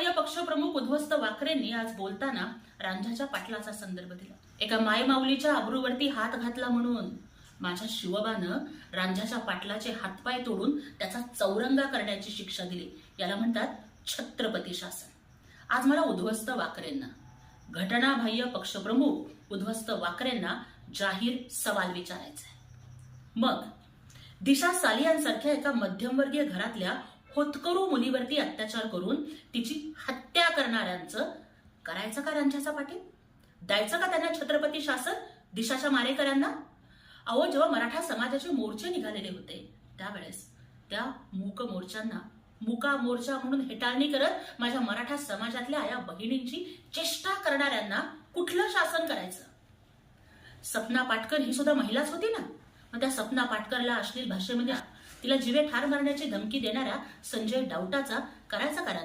बाह्य पक्षप्रमुख उद्ध्वस्त वाकरेंनी आज बोलताना रांझाच्या पाटलाचा संदर्भ दिला. एका मायमाऊलीच्या अब्रूवरती हात घातला म्हणून माझ्या शिवबानं रांझाच्या पाटलाचे हातपाय तोडून त्याचा चौरंगा करण्याची शिक्षा दिली. याला म्हणतात छत्रपती शासन. आज मला उद्ध्वस्त वाकरेंना, घटनाबाह्य पक्षप्रमुख उद्ध्वस्त वाकरेंना जाहीर सवाल विचारायचा आहे. मग दिशा सालियांसारख्या एका मध्यमवर्गीय घरातल्या होतकरू मुलीवरती अत्याचार करून तिची हत्या करणाऱ्यांचं करायचं का रांझाचा पाटील? द्यायचं का त्यांना छत्रपती शासन दिशाच्या मारेकऱ्यांना? अहो, जेव्हा मराठा समाजाचे मोर्चे निघालेले होते त्यावेळेस त्या मूक मोर्चांना मुका मोर्चा म्हणून हेटाळणी करत माझ्या मराठा समाजातल्या आया बहिणींची चेष्टा करणाऱ्यांना कुठलं शासन करायचं? सपना पाटकर ही सुद्धा महिलाच होती ना. मग त्या सपना पाटकरला अश्लील भाषेमध्ये तिला जीवे ठार मारण्याची धमकी देणाऱ्या संजय डावटाचा करायचा करा.